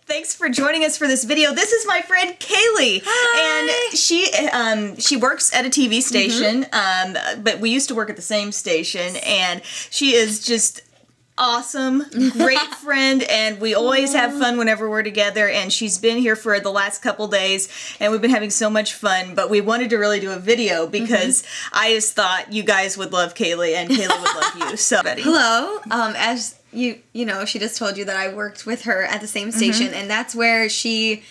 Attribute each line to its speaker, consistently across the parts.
Speaker 1: Thanks for joining us for this video. This is my friend Kaylee.
Speaker 2: Hi.
Speaker 1: And she works at a TV station, but we used to work at the same station, and she is just awesome, great friend, and we always have fun whenever we're together, and she's been here for the last couple days, and we've been having so much fun, but we wanted to really do a video because I just thought you guys would love Kaylee, and Kaylee would love you. So,
Speaker 2: hello. As you know, she just told you that I worked with her at the same station, and that's where she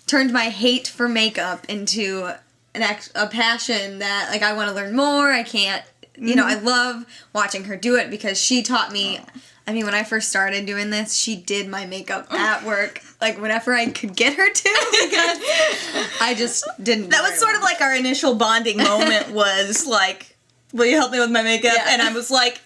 Speaker 2: turned my hate for makeup into a passion that, like, I want to learn more. I can't, you know, I love watching her do it because she taught me. I mean, when I first started doing this, she did my makeup at work, like, whenever I could get her to, because I just didn't.
Speaker 1: That was sort of like our initial bonding moment was, like, will you help me with my makeup? Yeah. And I was like,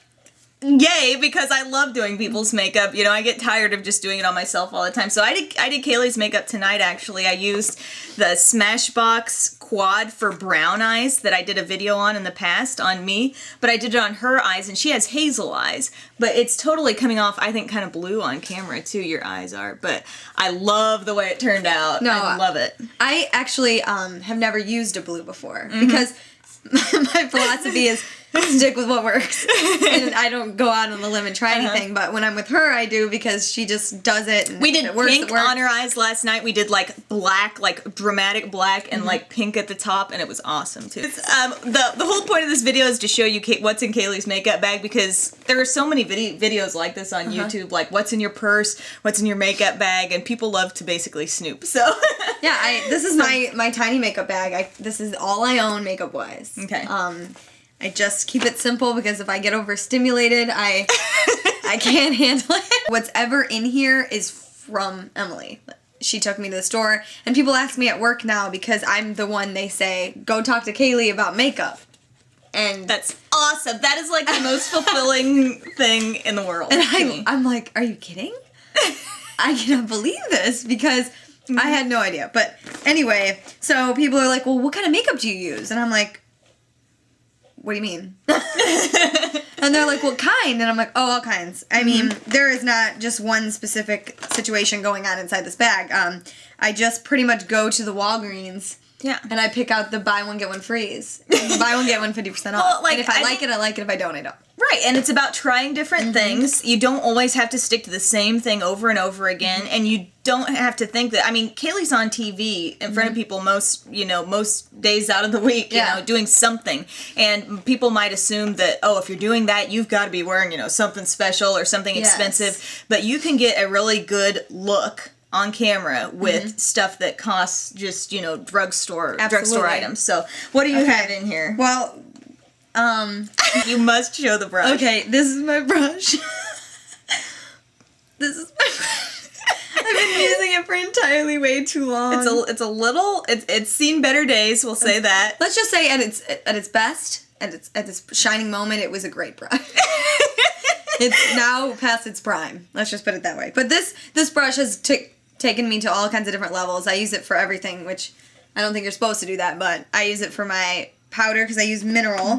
Speaker 1: yay, because I love doing people's makeup. You know, I get tired of just doing it on myself all the time. So I did Kaylee's makeup tonight, actually. I used the Smashbox Quad for brown eyes that I did a video on in the past on me, but I did it on her eyes, and she has hazel eyes, but it's totally coming off, I think, kind of blue on camera, too, your eyes are, but I love the way it turned out.
Speaker 2: No,
Speaker 1: I love it.
Speaker 2: I actually have never used a blue before, because my philosophy is stick with what works, and I don't go out on the limb and try anything, but when I'm with her, I do, because she just does it, and
Speaker 1: we did
Speaker 2: it works,
Speaker 1: pink on her eyes last night. We did, like, black, like, dramatic black, and, like, pink at the top, and it was awesome, too. The whole point of this video is to show you what's in Kaylee's makeup bag, because there are so many videos like this on YouTube, like, what's in your purse, what's in your makeup bag, and people love to basically snoop, so.
Speaker 2: Yeah, this is my tiny makeup bag. This is all I own makeup-wise.
Speaker 1: Okay.
Speaker 2: I just keep it simple because if I get overstimulated, I can't handle it. What's ever in here is from Emily. She took me to the store, and people ask me at work now because I'm the one they say, go talk to Kaylee about makeup. And
Speaker 1: that's awesome. That is, like, the most fulfilling thing in the world.
Speaker 2: And I'm like, are you kidding? I cannot believe this, because I had no idea. But anyway, so people are like, well, what kind of makeup do you use? And I'm like, what do you mean? And they're like, what kind? And I'm like, oh, all kinds. I mean, there is not just one specific situation going on inside this bag. I just pretty much go to the Walgreens. Yeah. And I pick out the buy one, get one frees. Buy one, get one 50% off. Well, like, and if I like it, I like it. If I don't, I don't. Right, and it's about trying different things. You don't always have to stick to the same thing over and over again, and you don't have to think that, I mean, Kaylee's on TV in front of people most days out of the week, you know, doing something. And people might assume that, oh, if you're doing that, you've got to be wearing, you know, something special or something expensive. But you can get a really good look on camera with stuff that costs just, you know, drugstore items. So, what do you have in here? Well, you must show the brush. Okay, this is my brush. This is my brush. I've been using it for entirely way too long. It's seen better days, we'll say that. Let's just say at its best, at its shining moment, it was a great brush. It's now past its prime. Let's just put it that way. But this brush has taken me to all kinds of different levels. I use it for everything, which I don't think you're supposed to do that, but I use it for my powder because I use mineral,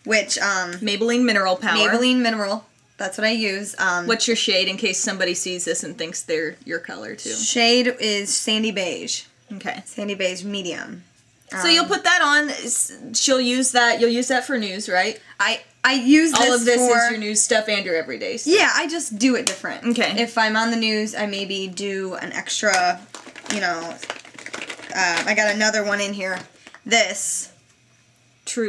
Speaker 2: which Maybelline Mineral Powder. Maybelline Mineral. That's what I use.
Speaker 1: What's your shade in case somebody sees this and thinks they're your color too?
Speaker 2: Shade is Sandy Beige.
Speaker 1: Okay.
Speaker 2: Sandy Beige Medium.
Speaker 1: So you'll put that on. She'll use that. You'll use that for news, right?
Speaker 2: I use this.
Speaker 1: All of this is your news stuff and your everyday stuff.
Speaker 2: Yeah, I just do it different.
Speaker 1: Okay.
Speaker 2: If I'm on the news, I maybe do an extra, you know, I got another one in here. This.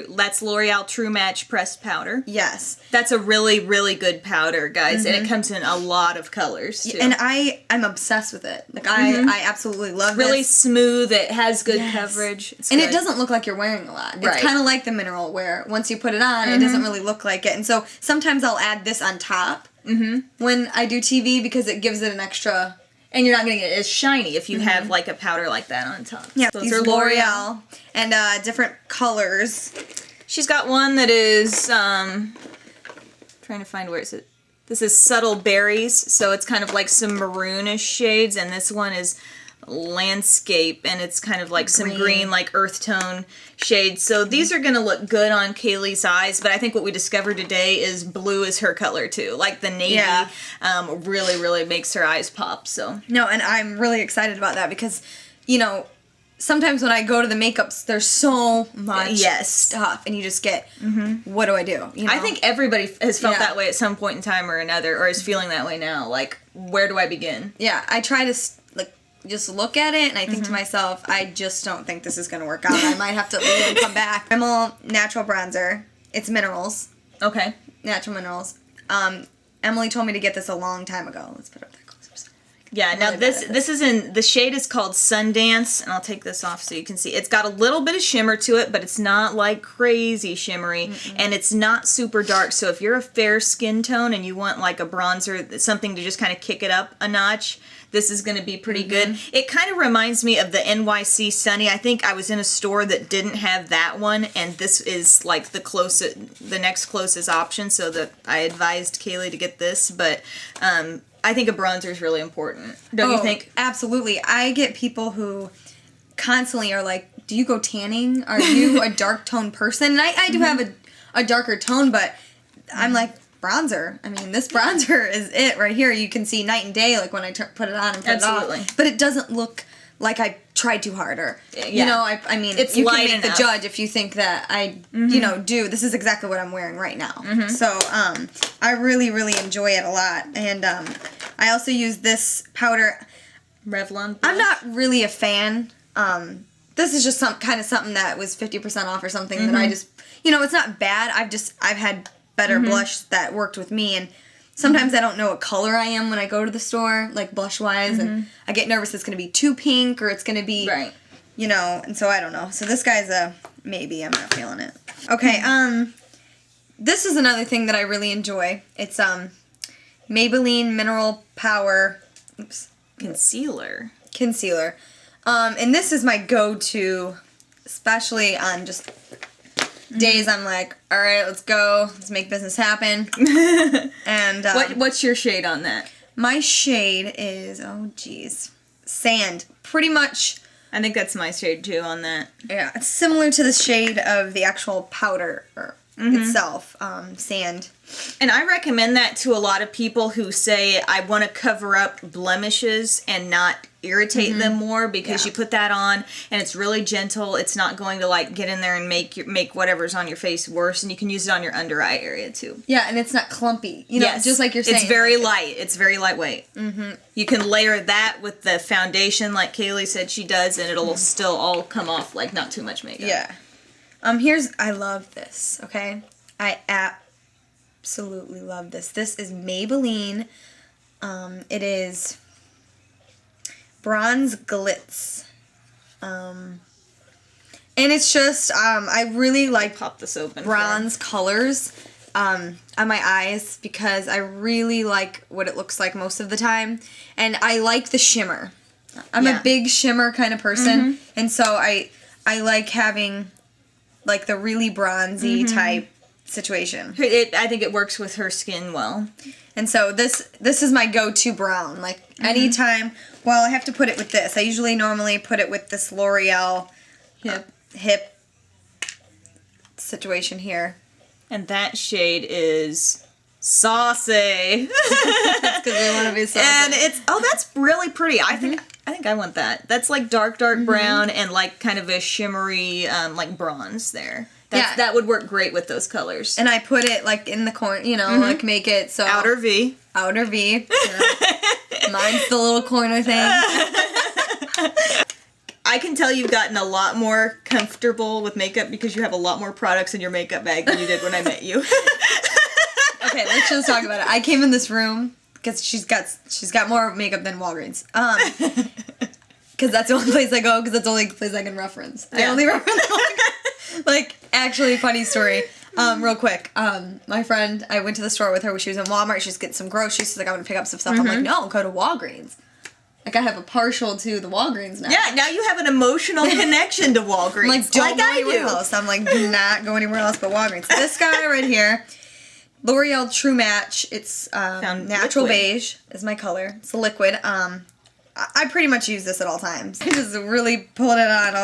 Speaker 1: That's L'Oreal True Match Pressed Powder.
Speaker 2: Yes.
Speaker 1: That's a really, really good powder, guys. And it comes in a lot of colors, too.
Speaker 2: And I'm obsessed with it. Like, I absolutely love it.
Speaker 1: Really smooth. It has good coverage. It's
Speaker 2: and
Speaker 1: good.
Speaker 2: It doesn't look like you're wearing a lot. It's kind of like the mineral, where once you put it on, it doesn't really look like it. And so sometimes I'll add this on top when I do TV, because it gives it an extra.
Speaker 1: And you're not going to get it as shiny if you have, like, a powder like that on top.
Speaker 2: Yeah, those are L'Oreal. And different colors.
Speaker 1: She's got one that is, trying to find where it's at. This is Subtle Berries, so it's kind of like some maroonish shades, and this one is Landscape, and it's kind of like some green, like earth tone shades. So these are gonna look good on Kaylee's eyes, but I think what we discovered today is blue is her color too. Like the navy really, really makes her eyes pop. So
Speaker 2: no, and I'm really excited about that because, you know, sometimes when I go to the makeups, there's so much stuff, and you just get, what do I do? You know?
Speaker 1: I think everybody has felt that way at some point in time or another, or is feeling that way now. Like, where do I begin?
Speaker 2: Yeah, I try to just look at it, and I think to myself, I just don't think this is going to work out. I might have to leave and come back. Rimmel Natural Bronzer. It's minerals.
Speaker 1: Okay.
Speaker 2: Natural minerals. Emily told me to get this a long time ago. Let's put it up there closer.
Speaker 1: Yeah, now this is in, the shade is called Sundance, and I'll take this off so you can see. It's got a little bit of shimmer to it, but it's not like crazy shimmery, and it's not super dark, so if you're a fair skin tone and you want like a bronzer, something to just kind of kick it up a notch, this is going to be pretty good. It kind of reminds me of the NYC Sunny. I think I was in a store that didn't have that one, and this is like the next closest option, so that I advised Kaylee to get this, but I think a bronzer is really important. Don't you think?
Speaker 2: Absolutely. I get people who constantly are like, do you go tanning? Are you a dark tone person? And I do have a darker tone, but I'm like, bronzer. I mean, this bronzer is it right here. You can see night and day, like when I put it on and put it off. But it doesn't look like I tried too hard, or you know, I mean,
Speaker 1: it's
Speaker 2: you
Speaker 1: light
Speaker 2: can make
Speaker 1: enough.
Speaker 2: the judge if you think that I, you know, do. This is exactly what I'm wearing right now. So I really, really enjoy it a lot, and I also use this powder.
Speaker 1: Revlon.
Speaker 2: I'm not really a fan. This is just something that was 50% off or something that I just, you know, it's not bad. I've had better blush that worked with me, and sometimes I don't know what color I am when I go to the store, like blush wise, and I get nervous it's going to be too pink or it's going to be, you know, and so I don't know. So this guy's a maybe. I'm not feeling it. Okay, this is another thing that I really enjoy. It's Maybelline Mineral Power
Speaker 1: Concealer.
Speaker 2: And this is my go-to, especially on just days I'm like, all right, let's go. Let's make business happen. And
Speaker 1: what's your shade on that?
Speaker 2: My shade is, sand. Pretty much.
Speaker 1: I think that's my shade too on that.
Speaker 2: Yeah, it's similar to the shade of the actual powder itself, sand.
Speaker 1: And I recommend that to a lot of people who say, I want to cover up blemishes and not irritate them more, because you put that on and it's really gentle. It's not going to like get in there and make whatever's on your face worse, and you can use it on your under eye area too.
Speaker 2: Yeah, and it's not clumpy. You know, just like you're saying.
Speaker 1: It's very light. It's very lightweight. You can layer that with the foundation like Kaylee said she does, and it'll still all come off like not too much makeup.
Speaker 2: Yeah. I love this, okay? I absolutely love this. This is Maybelline. It is Bronze Glitz. And it's just, I really like
Speaker 1: pop this open
Speaker 2: bronze colors on my eyes, because I really like what it looks like most of the time. And I like the shimmer. I'm a big shimmer kind of person. And so I like having like the really bronzy type situation.
Speaker 1: I think it works with her skin well.
Speaker 2: And so this is my go-to brown. Like anytime, well, I have to put it with this. I usually normally put it with this L'Oreal hip situation here.
Speaker 1: And that shade is saucy.
Speaker 2: That's because we want to be saucy.
Speaker 1: And that's really pretty. I think I want that. That's like dark brown and like kind of a shimmery like bronze there. That would work great with those colors.
Speaker 2: And I put it like in the corner, you know, like make it so
Speaker 1: outer V.
Speaker 2: You know. Mine's the little corner thing.
Speaker 1: I can tell you've gotten a lot more comfortable with makeup because you have a lot more products in your makeup bag than you did when I met you.
Speaker 2: Okay, let's just talk about it. I came in this room because she's got more makeup than Walgreens. Because that's the only place I go, because that's the only place I can reference. Yeah. I only reference Walgreens. Like, actually, funny story. Real quick. My friend, I went to the store with her when she was in Walmart. She's getting some groceries. She's like, I want to pick up some stuff. I'm like, no, go to Walgreens. Like, I have a partial to the Walgreens now.
Speaker 1: Yeah, now you have an emotional connection to Walgreens.
Speaker 2: I'm like, don't go anywhere else. I'm like, do not go anywhere else but Walgreens. This guy right here, L'Oreal True Match. It's natural beige is my color. It's a liquid. I pretty much use this at all times. I just really pulling it on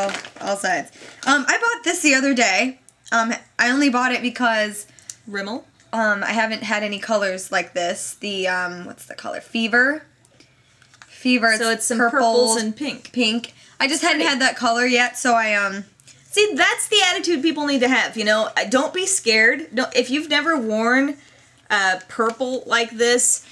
Speaker 2: all sides. I bought this the other day. I only bought it because
Speaker 1: Rimmel.
Speaker 2: I haven't had any colors like this. The what's the color? Fever.
Speaker 1: So it's some purples and pink.
Speaker 2: I just hadn't had that color yet, so I
Speaker 1: See, that's the attitude people need to have. You know, don't be scared. If you've never worn purple like this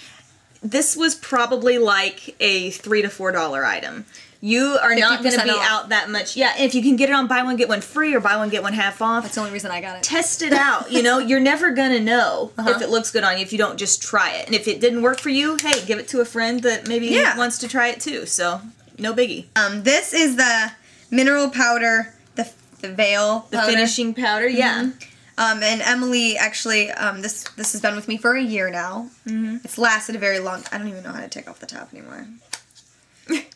Speaker 1: was probably like a $3 to $4 item. You are not going to be out that much. Yeah, if you can get it on buy one, get one free or buy one, get one half off.
Speaker 2: That's the only reason I got it.
Speaker 1: Test it out. You know, you're never going to know if it looks good on you if you don't just try it. And if it didn't work for you, hey, give it to a friend that maybe wants to try it too. So, no biggie.
Speaker 2: This is the mineral powder, the veil
Speaker 1: powder. The finishing powder, yeah.
Speaker 2: And Emily, actually, this has been with me for a year now. It's lasted a very long... I don't even know how to take off the top anymore.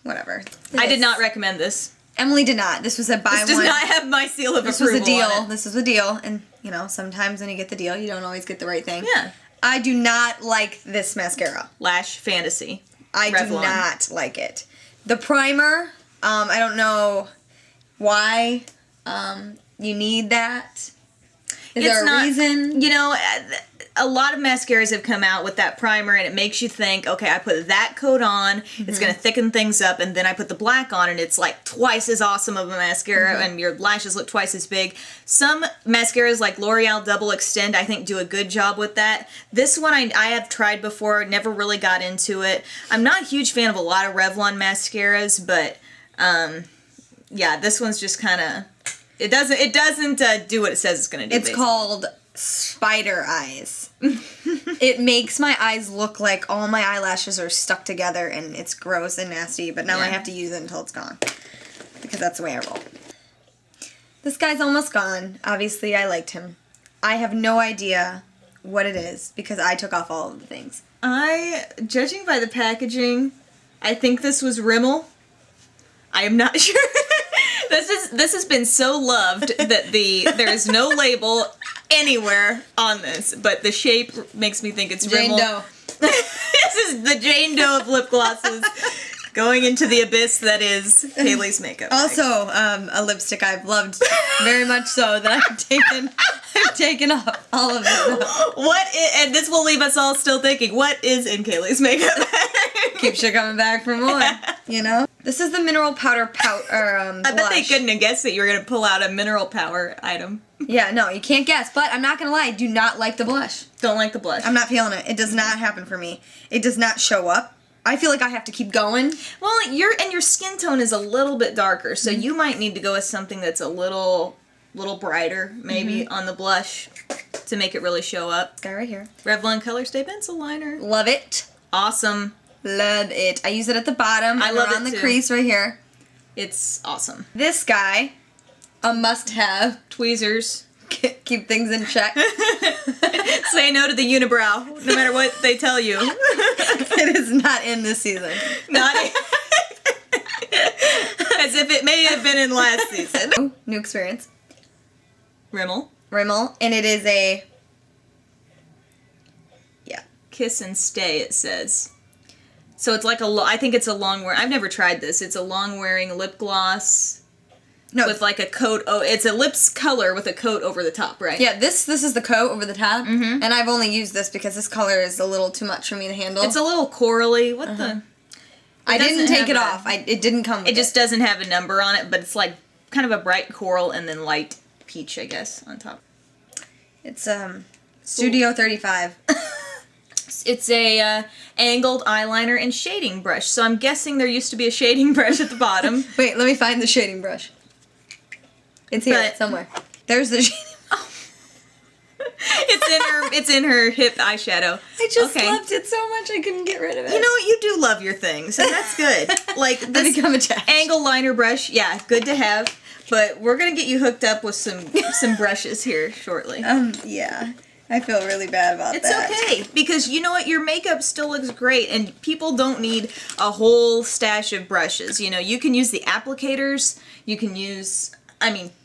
Speaker 2: Whatever.
Speaker 1: I did not recommend this.
Speaker 2: Emily did not. This was a buy one.
Speaker 1: This does not have my seal of approval.
Speaker 2: This was a deal. This was a deal. And, you know, sometimes when you get the deal, you don't always get the right thing.
Speaker 1: Yeah.
Speaker 2: I do not like this mascara.
Speaker 1: Lash Fantasy.
Speaker 2: I do not like it. The primer, I don't know why you need that. Is there a reason?
Speaker 1: You know, a lot of mascaras have come out with that primer and it makes you think, okay, I put that coat on, it's going to thicken things up, and then I put the black on and it's like twice as awesome of a mascara and your lashes look twice as big. Some mascaras like L'Oreal Double Extend, I think, do a good job with that. This one I have tried before, never really got into it. I'm not a huge fan of a lot of Revlon mascaras, but yeah, this one's just kind of... It doesn't do what it says it's going to do.
Speaker 2: It's called spider eyes. It makes my eyes look like all my eyelashes are stuck together and it's gross and nasty, but now I have to use it until it's gone. Because that's the way I roll. This guy's almost gone. Obviously, I liked him. I have no idea what it is because I took off all of the things.
Speaker 1: Judging by the packaging, I think this was Rimmel. I am not sure. This has been so loved that there is no label anywhere on this, but the shape makes me think it's Rimmel.
Speaker 2: Jane Doe.
Speaker 1: This is the Jane Doe of lip glosses going into the abyss that is Kaylee's makeup.
Speaker 2: Also, a lipstick I've loved very much so that I've taken off all of it.
Speaker 1: And this will leave us all still thinking, what is in Kaylee's makeup?
Speaker 2: Keeps you coming back for more, you know? This is the mineral powder
Speaker 1: I bet they couldn't have guessed that you were going to pull out a mineral power item.
Speaker 2: Yeah, no, you can't guess. But I'm not going to lie, I do not like the blush.
Speaker 1: Don't like the blush.
Speaker 2: I'm not feeling it. It does not happen for me. It does not show up. I feel like I have to keep going.
Speaker 1: Well, your skin tone is a little bit darker, so you might need to go with something that's a little brighter, maybe, on the blush to make it really show up.
Speaker 2: This guy right here.
Speaker 1: Revlon Color Stay Pencil Liner.
Speaker 2: Love it.
Speaker 1: Awesome.
Speaker 2: Love it. I use it at the bottom.
Speaker 1: I love it
Speaker 2: around the
Speaker 1: too.
Speaker 2: crease right here.
Speaker 1: It's awesome.
Speaker 2: This guy, a must-have.
Speaker 1: Tweezers.
Speaker 2: Keep things in check.
Speaker 1: Say no to the unibrow, no matter what they tell you.
Speaker 2: It is not in this season.
Speaker 1: Not as if it may have been in last season.
Speaker 2: New experience.
Speaker 1: Rimmel.
Speaker 2: And it is a... Yeah.
Speaker 1: Kiss and Stay, it says. So it's like I think it's a long wear. I've never tried this. It's a long wearing lip gloss. No, with like a coat. Oh, it's a lips color with a coat over the top, right?
Speaker 2: Yeah, this is the coat over the top, and I've only used this because this color is a little too much for me to handle.
Speaker 1: It's a little corally. What the?
Speaker 2: I didn't take it off. It didn't come with it.
Speaker 1: It just doesn't have a number on it, but it's like kind of a bright coral and then light peach, I guess, on top.
Speaker 2: It's Studio 35.
Speaker 1: It's a angled eyeliner and shading brush. So I'm guessing there used to be a shading brush at the bottom.
Speaker 2: Wait, let me find the shading brush. It's here somewhere. There's the shading.
Speaker 1: Oh. It's in her hip eyeshadow.
Speaker 2: I just loved it so much I couldn't get rid of it.
Speaker 1: You know what? You do love your things, and that's good. Like this
Speaker 2: become attached.
Speaker 1: Angle liner brush, yeah, good to have. But we're gonna get you hooked up with some brushes here shortly.
Speaker 2: Yeah. I feel really bad about that.
Speaker 1: It's okay, because you know what? Your makeup still looks great, and people don't need a whole stash of brushes. You know, you can use the applicators, you can use,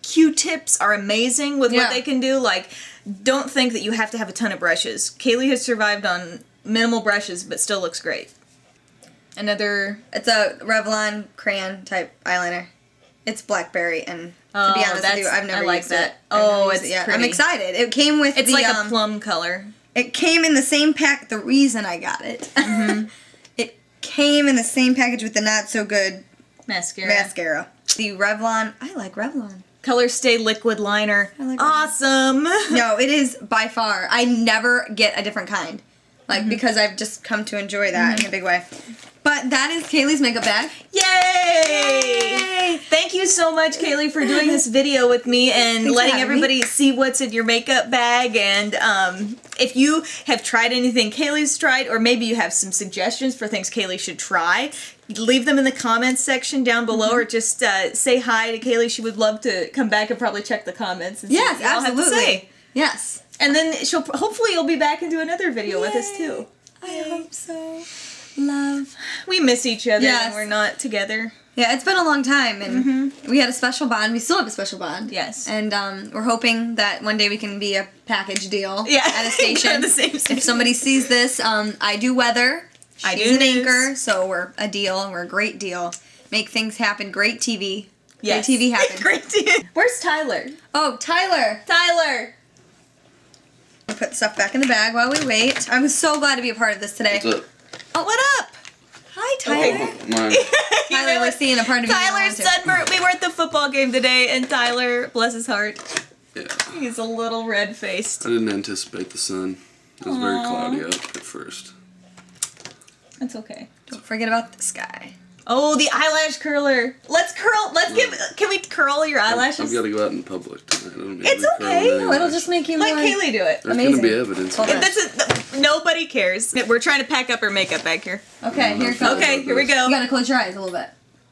Speaker 1: Q-tips are amazing with what they can do. Like, don't think that you have to have a ton of brushes. Kaylee has survived on minimal brushes, but still looks great. Another...
Speaker 2: It's a Revlon crayon type eyeliner. It's blackberry, and to be honest with you, I've never used it.
Speaker 1: Oh, it's pretty.
Speaker 2: I'm excited. It came with
Speaker 1: It's like a plum color.
Speaker 2: It came in the same pack. The reason I got it, it came in the same package with the not so good mascara. The Revlon. I like Revlon.
Speaker 1: Color Stay Liquid Liner.
Speaker 2: I like
Speaker 1: awesome.
Speaker 2: No, it is by far. I never get a different kind, like because I've just come to enjoy that in a big way. But that is Kaylee's makeup bag.
Speaker 1: Yay! Thank you so much, Kaylee, for doing this video with me and letting everybody see what's in your makeup bag. And if you have tried anything Kaylee's tried, or maybe you have some suggestions for things Kaylee should try, leave them in the comments section down below, or just say hi to Kaylee. She would love to come back and probably check the comments and see what you all have to say.
Speaker 2: Yes.
Speaker 1: And then hopefully you'll be back and do another video with us too.
Speaker 2: I hope so. Love.
Speaker 1: We miss each other when we're not together.
Speaker 2: Yeah, it's been a long time, and we had a special bond. We still have a special bond.
Speaker 1: Yes.
Speaker 2: And we're hoping that one day we can be a package deal at a
Speaker 1: Go
Speaker 2: station.
Speaker 1: to the same station.
Speaker 2: If somebody sees this, I do weather.
Speaker 1: I
Speaker 2: She's
Speaker 1: do
Speaker 2: an
Speaker 1: news.
Speaker 2: anchor, so we're a deal. We're a great deal. Make things happen. Great TV.
Speaker 1: Yes.
Speaker 2: Great TV happen.
Speaker 1: Great TV. Where's Tyler?
Speaker 2: Oh, Tyler.
Speaker 1: Tyler!
Speaker 2: We'll put stuff back in the bag while we wait. I'm so glad to be a part of this today.
Speaker 3: What's up?
Speaker 2: Oh, what up? Hi, Tyler.
Speaker 3: Mine.
Speaker 2: Tyler, we're seeing a part of you.
Speaker 1: Tyler's sunburnt. We were at the football game today, and Tyler, bless his heart,
Speaker 3: Yeah.
Speaker 1: he's a little red-faced.
Speaker 3: I didn't anticipate the sun. It was very cloudy out at first.
Speaker 1: That's okay.
Speaker 2: Don't forget about the sky.
Speaker 1: Oh, the eyelash curler. Let's curl. Can we curl your eyelashes?
Speaker 3: I've got to go out in public tonight. I don't need
Speaker 1: It's
Speaker 3: to be
Speaker 1: okay.
Speaker 3: curling
Speaker 2: It'll
Speaker 3: eyelashes.
Speaker 2: just make you
Speaker 1: Let
Speaker 2: more...
Speaker 1: Kaylee do it.
Speaker 3: There's
Speaker 2: amazing.
Speaker 3: going to be evidence.
Speaker 2: Hold on.
Speaker 1: Nobody cares. We're trying to pack up her makeup bag here.
Speaker 2: Okay, here it comes.
Speaker 1: Okay, here we go.
Speaker 2: You gotta close your eyes a little bit.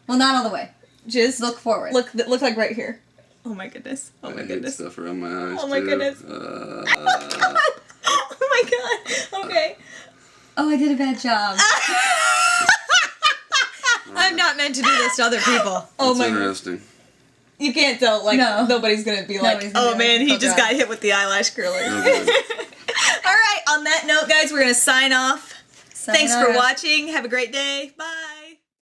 Speaker 2: Well, not all the way.
Speaker 1: Just
Speaker 2: Look forward.
Speaker 1: Look like right here. Oh my goodness. Oh my
Speaker 3: I hate
Speaker 1: goodness.
Speaker 3: stuff around my eyes,
Speaker 1: Oh my
Speaker 3: too.
Speaker 1: goodness. Oh my god. Okay.
Speaker 2: Oh, I did a bad job. I'm not meant to do this to other people.
Speaker 1: Oh
Speaker 3: That's
Speaker 1: my.
Speaker 3: interesting.
Speaker 1: You can't tell. Like nobody's gonna be like,
Speaker 2: Nobody's gonna
Speaker 1: oh
Speaker 2: be
Speaker 1: man,
Speaker 2: like,
Speaker 1: he
Speaker 2: oh,
Speaker 1: just
Speaker 2: God.
Speaker 1: got hit with the eyelash curler.
Speaker 3: Okay.
Speaker 1: All right. On that note, guys, we're gonna sign off. Thanks for
Speaker 2: Sayonara.
Speaker 1: watching. Have a great day. Bye.